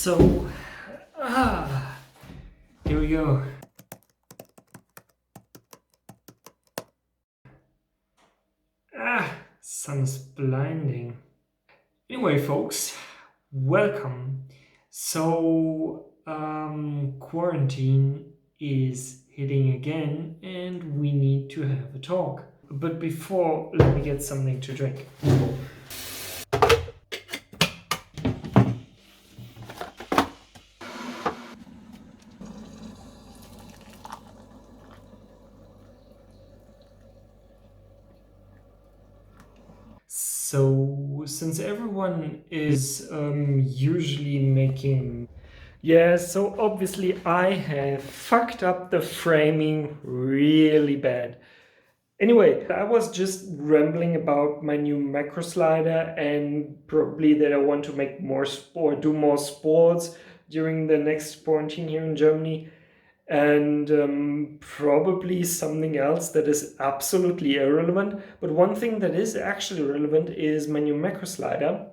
So, here we go. Sun's blinding. Anyway, folks, welcome. So, quarantine is hitting again, and we need to have a talk. But before, let me get something to drink. So, since everyone is usually making... Yeah, so obviously I have fucked up the framing really bad. Anyway, I was just rambling about my new macro slider and probably that I want to make more sport, do more sports during the next quarantine here in Germany. And probably something else that is absolutely irrelevant. But one thing that is actually relevant is my new macro slider.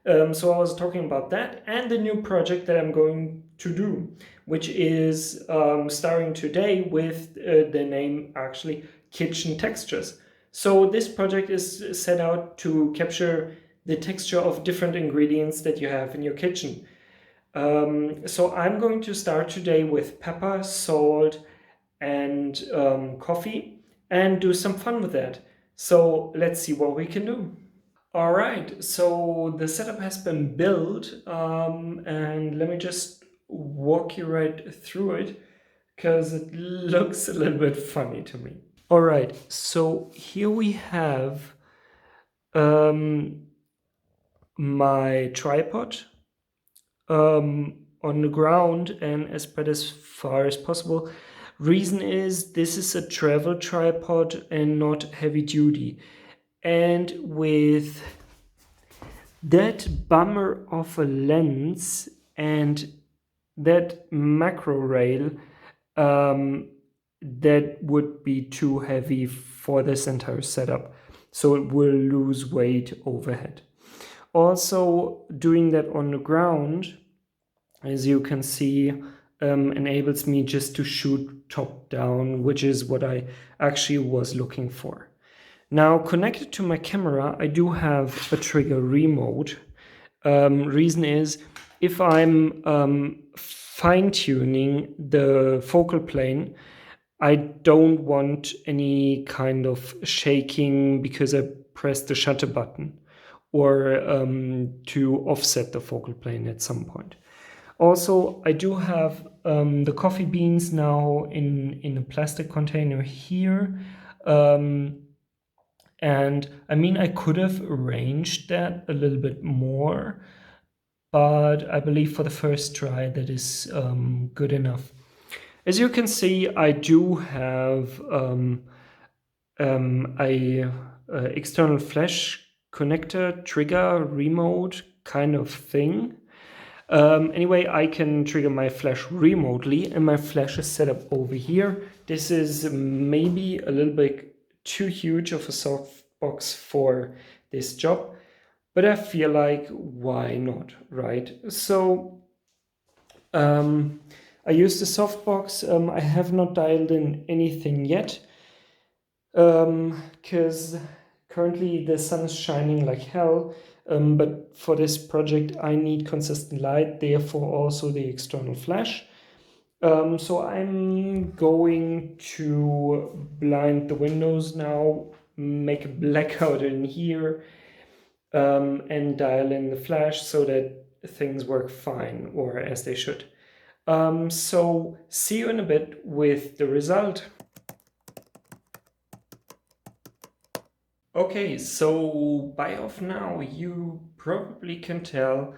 So I was talking about that and the new project that I'm going to do, which is starting today with the name actually Kitchen Textures. So this project is set out to capture the texture of different ingredients that you have in your kitchen. So I'm going to start today with pepper, salt, and coffee and do some fun with that. So let's see what we can do. All right, so the setup has been built, and let me just walk you right through it because it looks a little bit funny to me. All right, so here we have my tripod on the ground and as spread as far as possible. Reason is this is a travel tripod and not heavy duty. And with that bummer of a lens and that macro rail, that would be too heavy for this entire setup. So it will lose weight overhead. Also, doing that on the ground, as you can see, enables me just to shoot top down, which is what I actually was looking for. Now, connected to my camera, I do have a trigger remote. Reason is, if I'm fine-tuning the focal plane, I don't want any kind of shaking because I pressed the shutter button or to offset the focal plane at some point. Also, I do have the coffee beans now in a plastic container here. And I mean, I could have arranged that a little bit more, but I believe for the first try that is good enough. As you can see, I do have a external flash connector trigger remote kind of thing. Anyway, I can trigger my flash remotely, and my flash is set up over here. This is maybe a little bit too huge of a softbox for this job, but I feel like why not, right? So I use the softbox. I have not dialed in anything yet because currently the sun is shining like hell. But for this project, I need consistent light, therefore also the external flash. So I'm going to blind the windows now, make a blackout in here, and dial in the flash so that things work fine, or as they should. So see you in a bit with the result. Okay, so by of now you probably can tell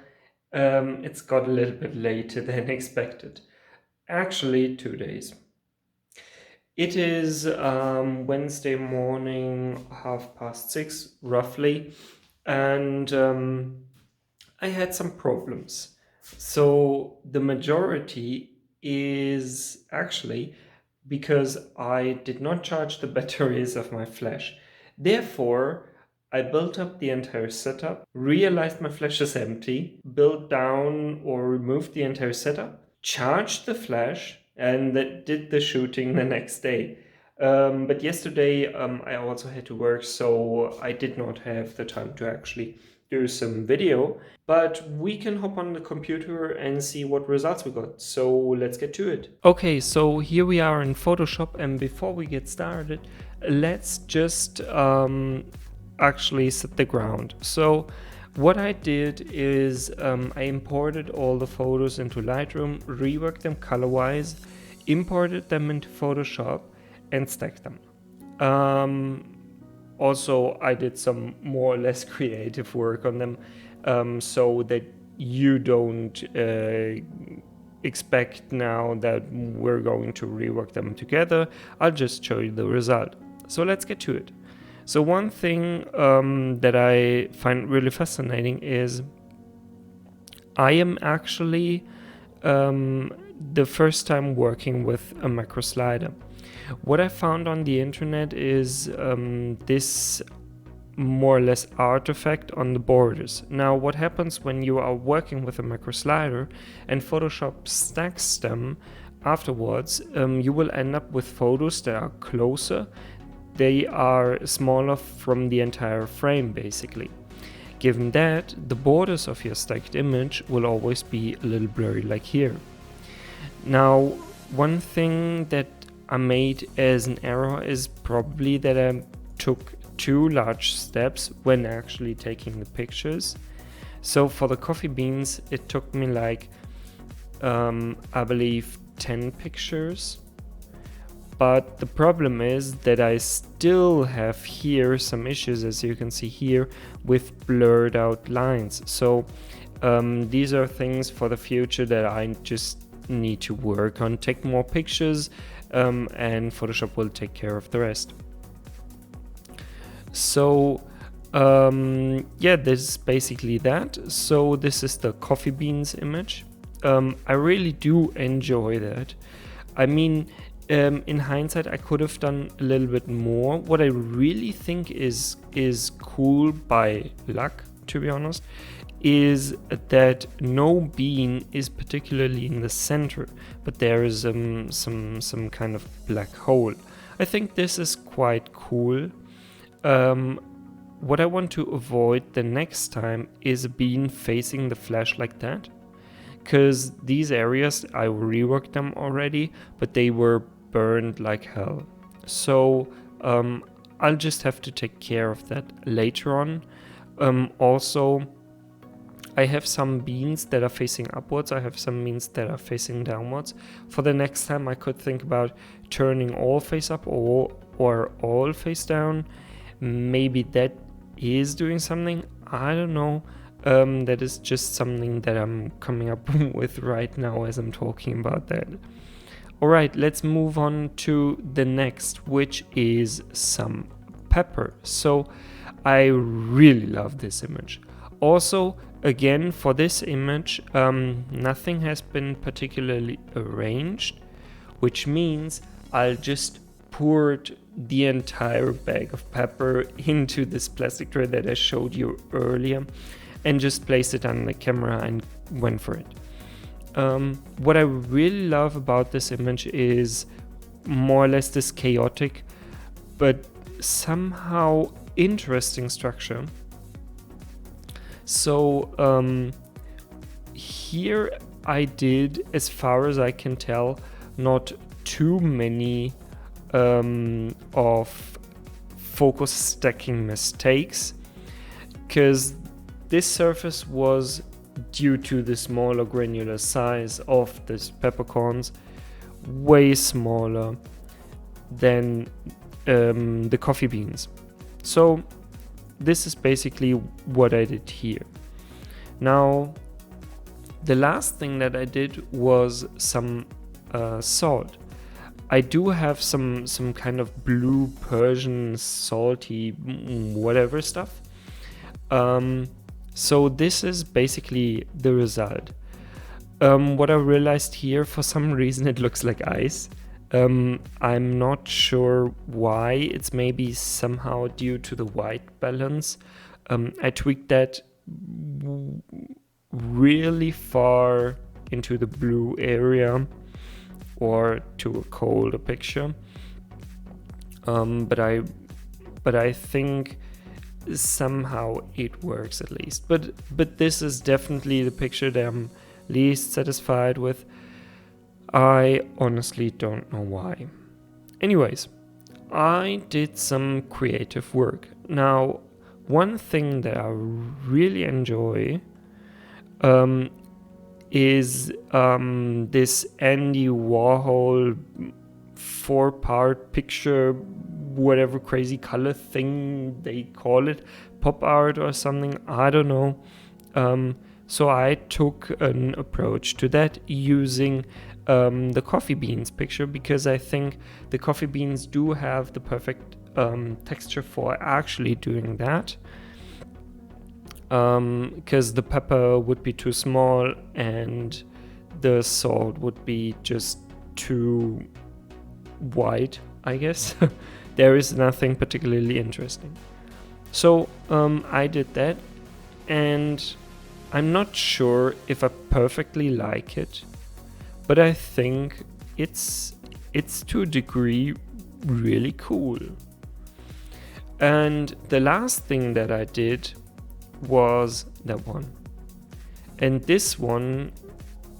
it's got a little bit later than expected. Actually, 2 days. It is Wednesday morning, 6:30 roughly, and I had some problems. So the majority is actually because I did not charge the batteries of my flash. Therefore, I built up the entire setup, realized my flash is empty, built down or removed the entire setup, charged the flash, and did the shooting the next day. But yesterday I also had to work, so I did not have the time to actually do some video. But we can hop on the computer and see what results we got. So let's get to it. Okay, so here we are in Photoshop, and before we get started, let's just actually set the ground. So what I did is I imported all the photos into Lightroom, reworked them color-wise, imported them into Photoshop, and stacked them. Also, I did some more or less creative work on them, so that you don't expect now that we're going to rework them together. I'll just show you the result. So let's get to it. So one thing that I find really fascinating is I am actually the first time working with a macro slider. What I found on the internet is this more or less artifact on the borders. Now, what happens when you are working with a macro slider and Photoshop stacks them afterwards, you will end up with photos that are closer. They are smaller from the entire frame, basically. Given that, the borders of your stacked image will always be a little blurry, like here. Now, one thing that I made as an error is probably that I took too large steps when actually taking the pictures. So for the coffee beans, it took me like, I believe 10 pictures. But the problem is that I still have here some issues, as you can see here, with blurred out lines. So these are things for the future that I just need to work on, take more pictures, and Photoshop will take care of the rest. So yeah, this is basically that. So this is the coffee beans image. I really do enjoy that. I mean, in hindsight, I could have done a little bit more. What I really think is cool by luck, to be honest, is that no bean is particularly in the center, but there is some kind of black hole. I think this is quite cool. What I want to avoid the next time is a bean facing the flash like that, because these areas, I reworked them already, but they were burned like hell. So I'll just have to take care of that later on. Also, I have some beans that are facing upwards, I have some beans that are facing downwards. For the next time, I could think about turning all face up or all face down. Maybe that is doing something, I don't know. That is just something that I'm coming up with right now as I'm talking about that. Alright, let's move on to the next, which is some pepper. So I really love this image. Also, again, for this image, nothing has been particularly arranged, which means I'll just pour the entire bag of pepper into this plastic tray that I showed you earlier and just place it on the camera and went for it. What I really love about this image is more or less this chaotic but somehow interesting structure. So here I did, as far as I can tell, not too many of focus stacking mistakes, because this surface was, due to the smaller granular size of these peppercorns, way smaller than the coffee beans. So this is basically what I did here. Now, the last thing that I did was some salt. I do have some kind of blue Persian salty whatever stuff. So this is basically the result. What I realized here, for some reason it looks like ice. I'm not sure why. It's maybe somehow due to the white balance. I tweaked that really far into the blue area or to a colder picture. But I think somehow it works at least. But this is definitely the picture that I'm least satisfied with. I honestly don't know why. Anyways, I did some creative work. Now, one thing that I really enjoy is this Andy Warhol 4-part picture, whatever crazy color thing they call it, pop art or something, I don't know. So I took an approach to that using the coffee beans picture, because I think the coffee beans do have the perfect texture for actually doing that. Because the pepper would be too small and the salt would be just too white, I guess. There is nothing particularly interesting. So I did that, and I'm not sure if I perfectly like it, but I think it's to a degree really cool. And the last thing that I did was that one. And this one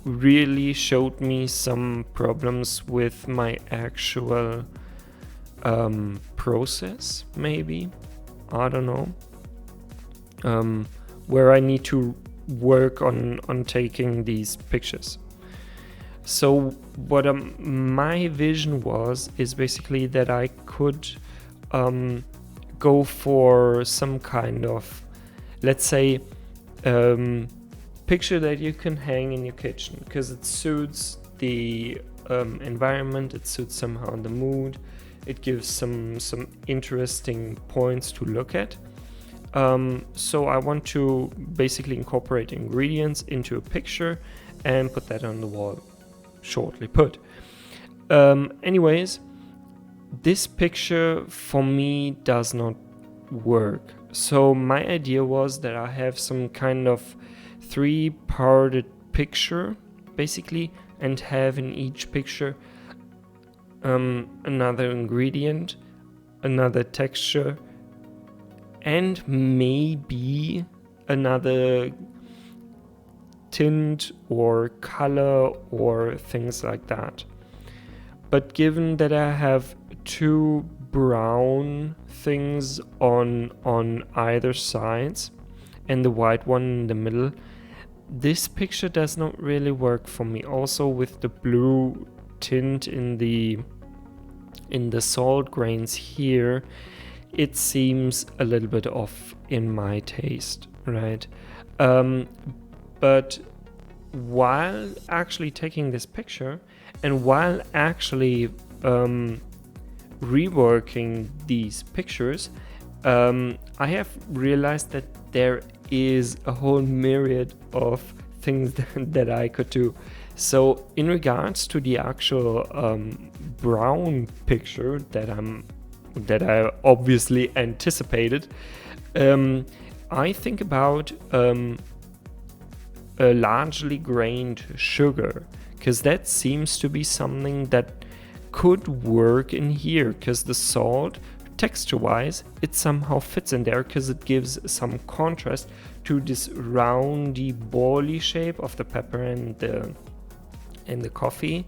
really showed me some problems with my actual process, maybe. I don't know. Where I need to work on taking these pictures. So what my vision is basically that I could go for some kind of, let's say, picture that you can hang in your kitchen, because it suits the environment, it suits somehow the mood, it gives some interesting points to look at. So I want to basically incorporate ingredients into a picture and put that on the wall, shortly put. Anyways, this picture for me does not work. So my idea was that I have some kind of 3-parted picture, basically, and have in each picture another ingredient, another texture, and maybe another tint or color or things like that. But given that I have 2 brown things on either sides and the white one in the middle, this picture does not really work for me. Also with the blue tint in the salt grains here, it seems a little bit off in my taste, right? But while actually taking this picture and while actually reworking these pictures, I have realized that there is a whole myriad of things that I could do. So in regards to the actual brown picture that I obviously anticipated, I think about a largely grained sugar, because that seems to be something that could work in here, because the salt, texture-wise, it somehow fits in there, because it gives some contrast to this roundy, bally shape of the pepper and the coffee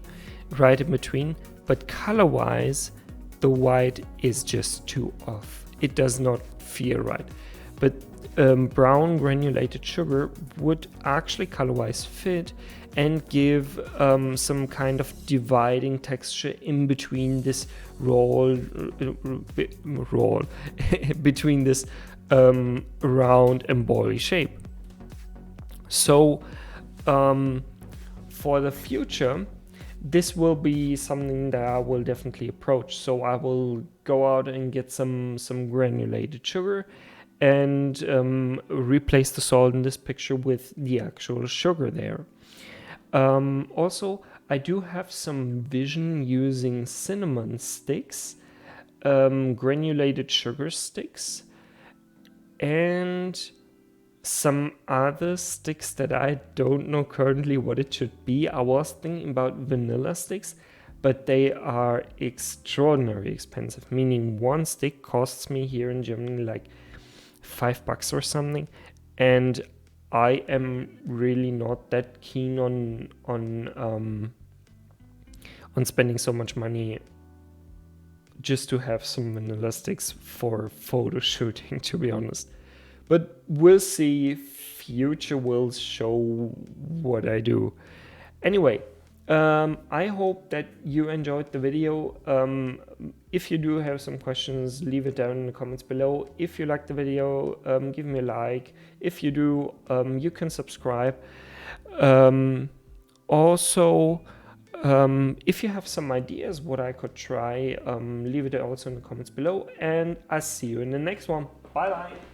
right in between. But color-wise, the white is just too off. It does not feel right. But brown granulated sugar would actually color-wise fit and give some kind of dividing texture in between this roll between this round and bally shape. So for the future, this will be something that I will definitely approach. So I will go out and get some granulated sugar and replace the salt in this picture with the actual sugar there. Also, I do have some vision using cinnamon sticks, granulated sugar sticks, and some other sticks that I don't know currently what it should be. I was thinking about vanilla sticks, but they are extraordinarily expensive, meaning one stick costs me here in Germany like $5 or something, and I am really not that keen on spending so much money just to have some vanilla sticks for photo shooting, to be honest. But we'll see. Future will show what I do. Anyway, I hope that you enjoyed the video. If you do have some questions, leave it down in the comments below. If you like the video, give me a like. If you do, you can subscribe. Also, if you have some ideas what I could try, leave it also in the comments below. And I'll see you in the next one. Bye bye.